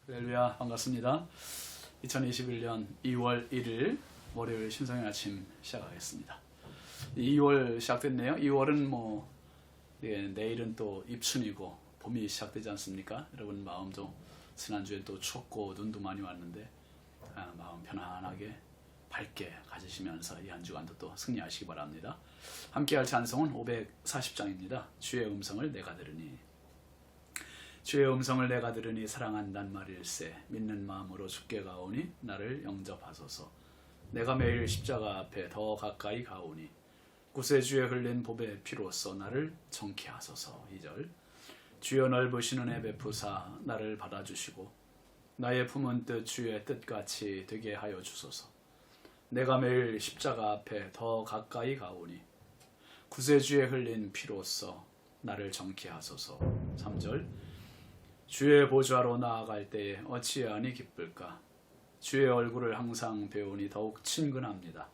할렐루야, 반갑습니다. 2021년 2월 1일 월요일 신성의 아침 시작하겠습니다. 2월 시작됐네요. 2월은 내일은 또 입춘이고 봄이 시작되지 않습니까? 여러분 마음도 지난주에 또 춥고 눈도 많이 왔는데 마음 편안하게 밝게 가지시면서 이 한 주간도 또 승리하시기 바랍니다. 함께할 찬송은 540장입니다. 주의 음성을 내가 들으니. 주의 음성을 내가 들으니 사랑한단 말일세. 믿는 마음으로 주께 가오니 나를 영접하소서. 내가 매일 십자가 앞에 더 가까이 가오니 구세주에 흘린 보배 피로써 나를 정케 하소서. 2절. 주여 넓으신 은혜 베푸사 나를 받아주시고 나의 품은 뜻 주의 뜻같이 되게 하여 주소서. 내가 매일 십자가 앞에 더 가까이 가오니 구세주에 흘린 피로써 나를 정케 하소서. 3절. 주의 보좌로 나아갈 때에 어찌하니 기쁠까. 주의 얼굴을 항상 배우니 더욱 친근합니다.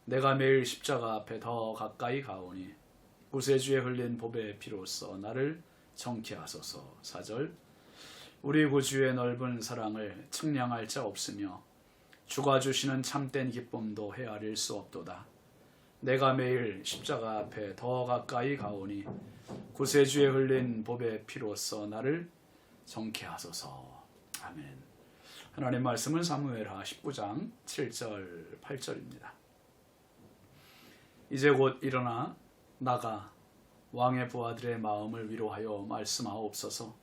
내가 매일 십자가 앞에 더 가까이 가오니 구세주에 흘린 보배의 피로써 나를 정케 하소서. 4절. 우리 구주의 넓은 사랑을 측량할 자 없으며 주가 주시는 참된 기쁨도 헤아릴 수 없도다. 내가 매일 십자가 앞에 더 가까이 가오니 구세주에 흘린 보배의 피로써 나를 정케 하소서. 아멘. 하나님 말씀은 사무엘하 19장 7절 8절입니다. 이제 곧 일어나 나가 왕의 부하들의 마음을 위로하여 말씀하옵소서.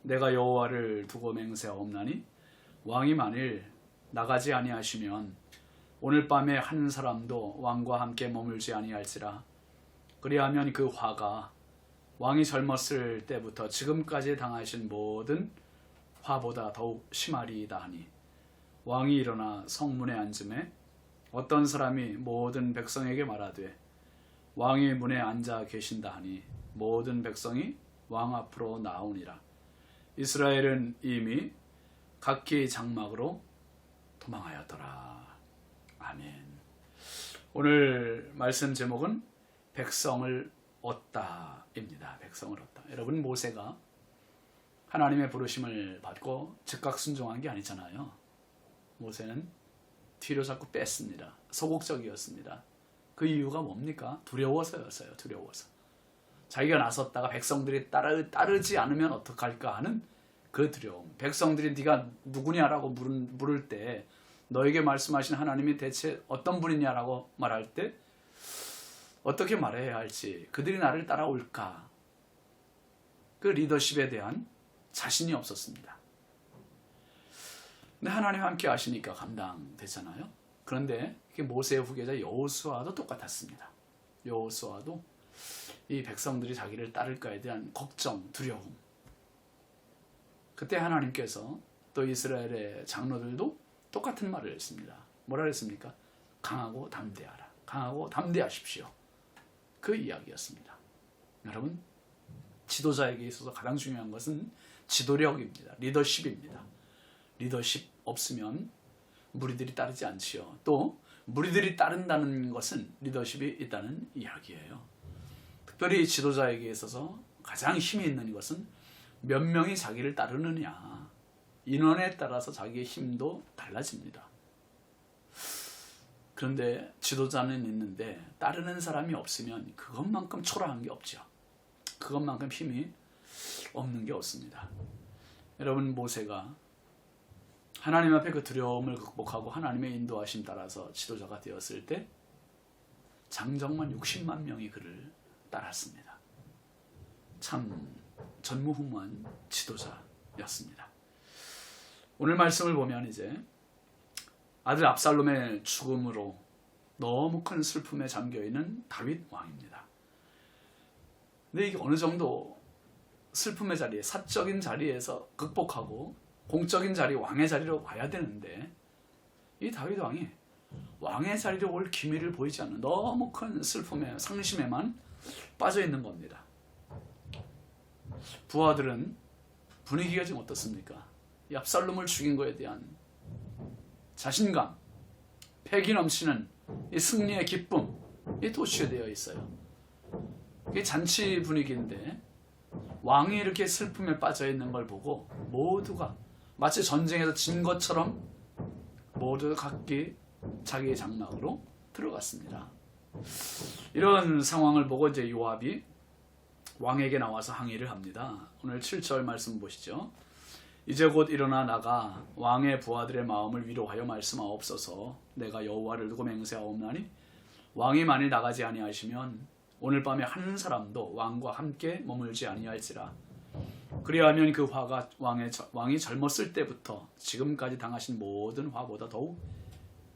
내가 여호와를 두고 맹세하옵나니 왕이 만일 나가지 아니하시면 오늘 밤에 한 사람도 왕과 함께 머물지 아니할지라. 그리하면 그 화가 왕이 젊었을 때부터 지금까지 당하신 모든 화보다 더욱 심하리이다 하니 왕이 일어나 성문에 앉음에 어떤 사람이 모든 백성에게 말하되 왕이 문에 앉아 계신다 하니 모든 백성이 왕 앞으로 나오니라. 이스라엘은 이미 각기 장막으로 도망하였더라. 아멘. 오늘 말씀 제목은 백성을 얻다입니다. 백성을 얻다. 여러분, 모세가 하나님의 부르심을 받고 즉각 순종한 게 아니잖아요. 모세는 뒤로 자꾸 뺐습니다. 소극적이었습니다. 그 이유가 뭡니까? 두려워서였어요. 두려워서. 자기가 나섰다가 백성들이 따르지 않으면 어떡할까 하는 그 두려움. 백성들이 네가 누구냐라고 물을 때 너에게 말씀하신 하나님이 대체 어떤 분이냐라고 말할 때 어떻게 말해야 할지, 그들이 나를 따라올까, 그 리더십에 대한 자신이 없었습니다. 근데 하나님 함께 하시니까 감당되잖아요. 그런데 모세의 후계자 여호수아도 똑같았습니다. 여호수아도 이 백성들이 자기를 따를까에 대한 걱정, 두려움. 그때 하나님께서 또 이스라엘의 장로들도 똑같은 말을 했습니다. 뭐라 그랬습니까? 강하고 담대하라. 강하고 담대하십시오. 그 이야기였습니다. 여러분, 지도자에게 있어서 가장 중요한 것은 지도력입니다. 리더십입니다. 리더십 없으면 무리들이 따르지 않지요. 또 무리들이 따른다는 것은 리더십이 있다는 이야기예요. 특별히 지도자에게 있어서 가장 힘이 있는 것은 몇 명이 자기를 따르느냐. 인원에 따라서 자기의 힘도 달라집니다. 그런데 지도자는 있는데 따르는 사람이 없으면 그것만큼 초라한 게 없죠. 그것만큼 힘이 없는 게 없습니다. 여러분, 모세가 하나님 앞에 그 두려움을 극복하고 하나님의 인도하심 따라서 지도자가 되었을 때 장정만 60만 명이 그를 따랐습니다. 참 전무후무한 지도자였습니다. 오늘 말씀을 보면 이제 아들 압살롬의 죽음으로 너무 큰 슬픔에 잠겨있는 다윗 왕입니다. 근데 이게 어느 정도 슬픔의 자리에, 사적인 자리에서 극복하고 공적인 자리, 왕의 자리로 와야 되는데 이 다윗 왕이 왕의 자리로 올 기미를 보이지 않는 너무 큰 슬픔에, 상심에만 빠져 있는 겁니다. 부하들은 분위기가 지금 어떻습니까? 이 압살롬을 죽인 것에 대한 자신감, 패기 넘치는 이 승리의 기쁨, 이 도취되어 있어요. 이게 잔치 분위기인데 왕이 이렇게 슬픔에 빠져 있는 걸 보고 모두가 마치 전쟁에서 진 것처럼 모두 각기 자기의 장막으로 들어갔습니다. 이런 상황을 보고 이제 요압이 왕에게 나와서 항의를 합니다. 오늘 7절 말씀 보시죠. 이제 곧 일어나 나가 왕의 부하들의 마음을 위로하여 말씀하옵소서. 내가 여호와를 두고 맹세하옵나니 왕이 만일 나가지 아니하시면 오늘 밤에 한 사람도 왕과 함께 머물지 아니할지라. 그리하면 그 화가 왕이 젊었을 때부터 지금까지 당하신 모든 화보다 더욱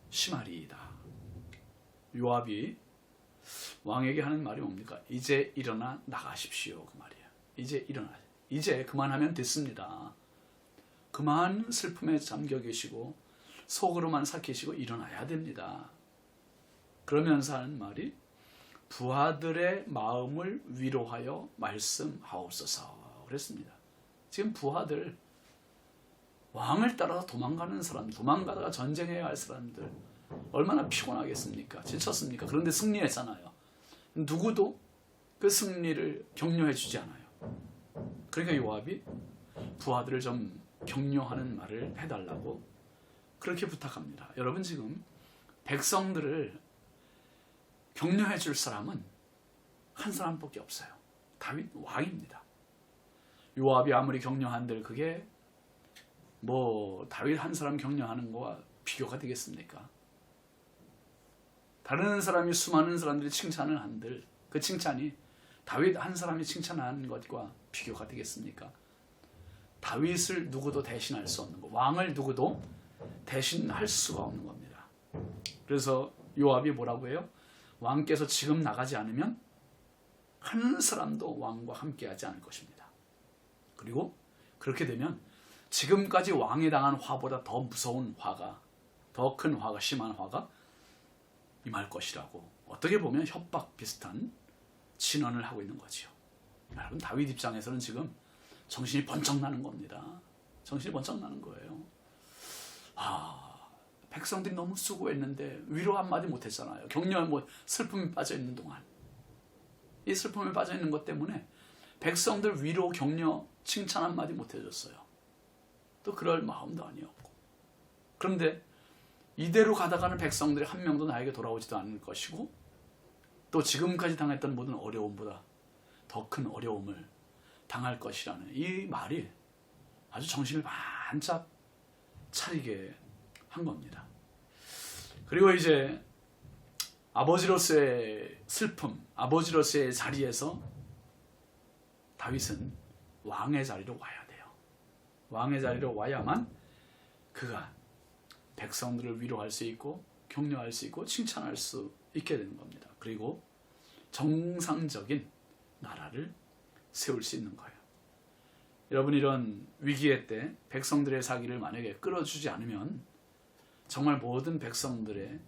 심하리이다. 요압이 왕에게 하는 말이 뭡니까? 이제 일어나 나가십시오, 그 말이에요. 이제 일어나, 이제 그만하면 됐습니다. 그만 슬픔에 잠겨 계시고 속으로만 삭히시고 일어나야 됩니다. 그러면서 하는 말이 부하들의 마음을 위로하여 말씀하옵소서 그랬습니다. 지금 부하들, 왕을 따라서 도망가는 사람, 도망가다가 전쟁해야 할 사람들 얼마나 피곤하겠습니까? 지쳤습니까? 그런데 승리했잖아요. 누구도 그 승리를 격려해 주지 않아요. 그러니까 요압이 부하들을 좀 격려하는 말을 해달라고 그렇게 부탁합니다. 여러분, 지금 백성들을 격려해 줄 사람은 한 사람밖에 없어요. 다윗 왕입니다. 요압이 아무리 격려한들 그게 뭐 다윗 한 사람 격려하는 거와 비교가 되겠습니까? 다른 사람이 수많은 사람들이 칭찬을 한들 그 칭찬이 다윗 한 사람이 칭찬하는 것과 비교가 되겠습니까? 다윗을 누구도 대신할 수 없는 거, 왕을 누구도 대신할 수가 없는 겁니다. 그래서 요압이 뭐라고 해요? 왕께서 지금 나가지 않으면 한 사람도 왕과 함께하지 않을 것입니다. 그리고 그렇게 되면 지금까지 왕이 당한 화보다 더 무서운 화가, 더 큰 화가, 심한 화가 임할 것이라고, 어떻게 보면 협박 비슷한 진언을 하고 있는 거지요. 여러분, 다윗 입장에서는 지금 정신이 번쩍 나는 겁니다. 정신이 번쩍 나는 거예요. 백성들이 너무 수고했는데 위로 한마디 못했잖아요. 격려, 슬픔에 빠져있는 동안. 이 슬픔에 빠져있는 것 때문에 백성들 위로, 격려, 칭찬 한마디 못해줬어요. 또 그럴 마음도 아니었고. 그런데 이대로 가다가는 백성들이 한 명도 나에게 돌아오지도 않을 것이고, 또 지금까지 당했던 모든 어려움보다 더 큰 어려움을 당할 것이라는 이 말이 아주 정신을 반짝 차리게 한 겁니다. 그리고 이제 아버지로서의 슬픔, 아버지로서의 자리에서 다윗은 왕의 자리로 와야 돼요. 왕의 자리로 와야만 그가 백성들을 위로할 수 있고 격려할 수 있고 칭찬할 수 있게 되는 겁니다. 그리고 정상적인 나라를 세울 수 있는 거예요. 여러분, 이런 위기의 때 백성들의 사기를 만약에 끌어주지 않으면 정말 모든 백성들의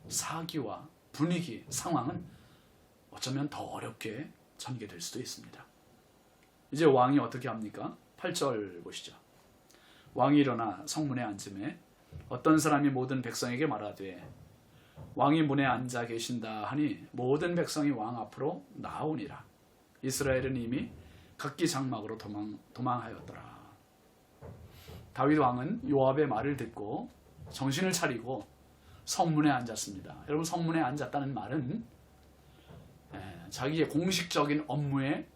사기와 분위기, 상황은 어쩌면 더 어렵게 전개될 수도 있습니다. 이제 왕이 어떻게 합니까? 8절 보시죠. 왕이 일어나 성문에 앉음에 어떤 사람이 모든 백성에게 말하되 왕이 문에 앉아 계신다 하니 모든 백성이 왕 앞으로 나오니라. 이스라엘은 이미 각기 장막으로 도망하였더라. 다윗 왕은 요압의 말을 듣고 정신을 차리고 성문에 앉았습니다. 여러분, 성문에 앉았다는 말은 자기의 공식적인 업무에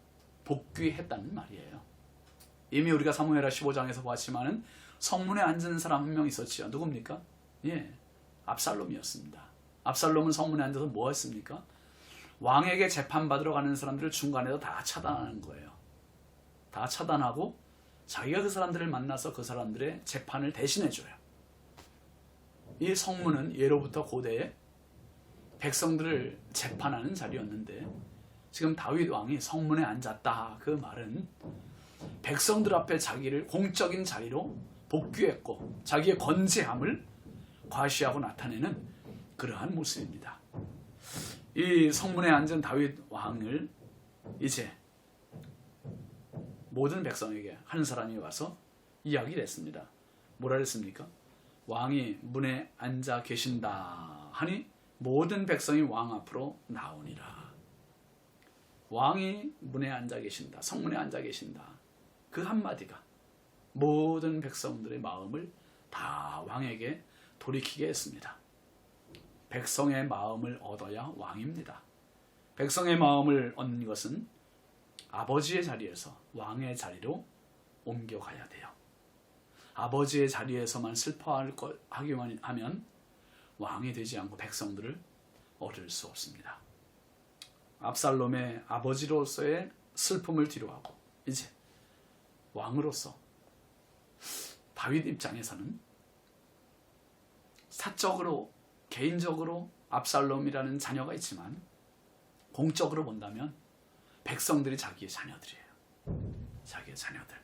복귀했다는 말이에요. 이미 우리가 사무엘하 15장에서 보았지만은 성문에 앉은 사람 한 명 있었지요. 누굽니까? 압살롬이었습니다. 압살롬은 성문에 앉아서 뭐 했습니까? 왕에게 재판받으러 가는 사람들을 중간에서 다 차단하는 거예요. 다 차단하고 자기가 그 사람들을 만나서 그 사람들의 재판을 대신해줘요. 이 성문은 예로부터 고대에 백성들을 재판하는 자리였는데 지금 다윗 왕이 성문에 앉았다, 그 말은 백성들 앞에 자기를 공적인 자리로 복귀했고 자기의 건재함을 과시하고 나타내는 그러한 모습입니다. 이 성문에 앉은 다윗 왕을 이제 모든 백성에게 한 사람이 와서 이야기를 했습니다. 뭐라 그랬습니까? 왕이 문에 앉아 계신다 하니 모든 백성이 왕 앞으로 나오니라. 왕이 문에 앉아 계신다, 성문에 앉아 계신다, 그 한마디가 모든 백성들의 마음을 다 왕에게 돌이키게 했습니다. 백성의 마음을 얻어야 왕입니다. 백성의 마음을 얻는 것은 아버지의 자리에서 왕의 자리로 옮겨가야 돼요. 아버지의 자리에서만 슬퍼하기만 하면 왕이 되지 않고 백성들을 얻을 수 없습니다. 압살롬의 아버지로서의 슬픔을 뒤로하고 이제 왕으로서 다윗 입장에서는 사적으로 개인적으로 압살롬이라는 자녀가 있지만 공적으로 본다면 백성들이 자기의 자녀들이에요. 자기의 자녀들.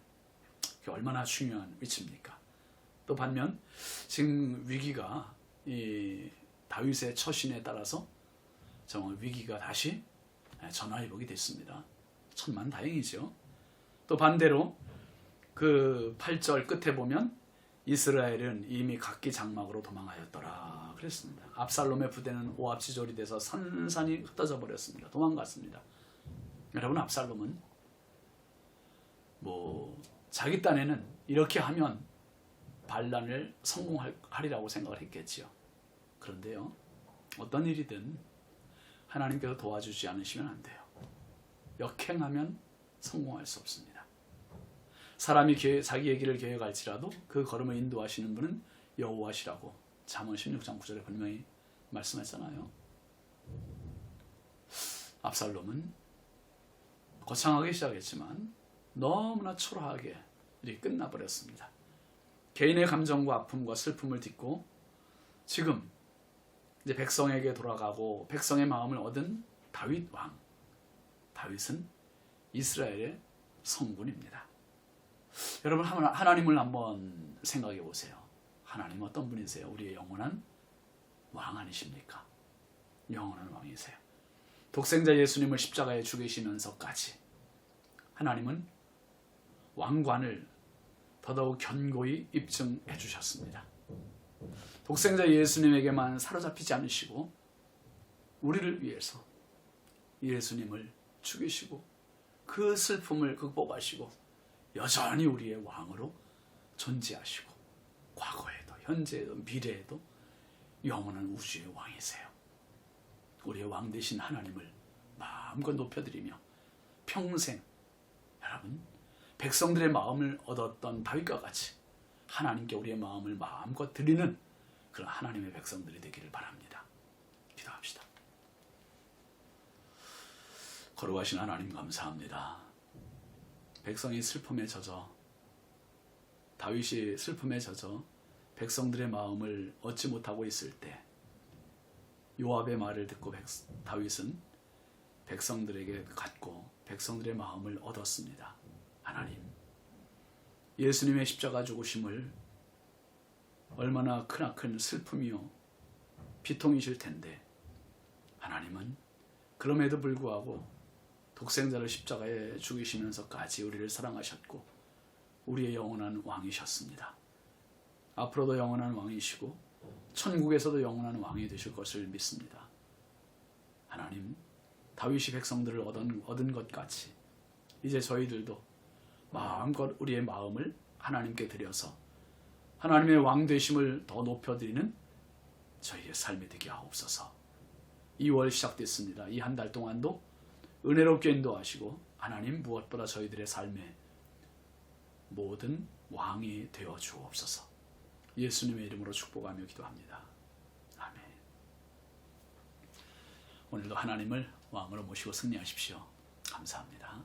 그게 얼마나 중요한 위치입니까? 또 반면 지금 위기가 이 다윗의 처신에 따라서 정말 위기가 다시 전화위복이 됐습니다. 천만다행이죠. 또 반대로 그 8절 끝에 보면 이스라엘은 이미 각기 장막으로 도망하였더라 그랬습니다. 압살롬의 부대는 오합지졸이 돼서 산산이 흩어져 버렸습니다. 도망갔습니다. 여러분, 압살롬은 자기 딴에는 이렇게 하면 반란을 성공하리라고 생각을 했겠지요. 그런데요, 어떤 일이든 하나님께서 도와주지 않으시면 안 돼요. 역행하면 성공할 수 없습니다. 사람이 자기의 길을 계획할지라도 그 걸음을 인도하시는 분은 여호와시라고 잠언 16장 9절에 분명히 말씀했잖아요. 압살롬은 거창하게 시작했지만 너무나 초라하게 일이 끝나버렸습니다. 개인의 감정과 아픔과 슬픔을 딛고 지금 이제 백성에게 돌아가고 백성의 마음을 얻은 다윗 왕. 다윗은 이스라엘의 성군입니다. 여러분, 하나님을 한번 생각해 보세요. 하나님 어떤 분이세요? 우리의 영원한 왕 아니십니까? 영원한 왕이세요. 독생자 예수님을 십자가에 죽이시면서까지 하나님은 왕관을 더더욱 견고히 입증해 주셨습니다. 독생자 예수님에게만 사로잡히지 않으시고 우리를 위해서 예수님을 죽이시고 그 슬픔을 극복하시고 여전히 우리의 왕으로 존재하시고 과거에도 현재에도 미래에도 영원한 우주의 왕이세요. 우리의 왕 되신 하나님을 마음껏 높여드리며 평생 여러분 백성들의 마음을 얻었던 다윗과 같이 하나님께 우리의 마음을 마음껏 드리는 그런 하나님의 백성들이 되기를 바랍니다. 기도합시다. 거룩하신 하나님 감사합니다. 백성이 슬픔에 젖어 다윗이 슬픔에 젖어 백성들의 마음을 얻지 못하고 있을 때 요압의 말을 듣고 다윗은 백성들에게 갔고 백성들의 마음을 얻었습니다. 하나님, 예수님의 십자가 죽으심을 얼마나 크나큰 슬픔이요 비통이실 텐데 하나님은 그럼에도 불구하고 독생자를 십자가에 죽이시면서까지 우리를 사랑하셨고 우리의 영원한 왕이셨습니다. 앞으로도 영원한 왕이시고 천국에서도 영원한 왕이 되실 것을 믿습니다. 하나님, 다윗이 백성들을 얻은 것 같이 이제 저희들도 마음껏 우리의 마음을 하나님께 드려서 하나님의 왕 되심을 더 높여드리는 저희의 삶이 되게 하옵소서. 2월 시작됐습니다. 이 한 달 동안도 은혜롭게 인도하시고 하나님 무엇보다 저희들의 삶에 모든 왕이 되어 주옵소서. 예수님의 이름으로 축복하며 기도합니다. 아멘. 오늘도 하나님을 왕으로 모시고 승리하십시오. 감사합니다.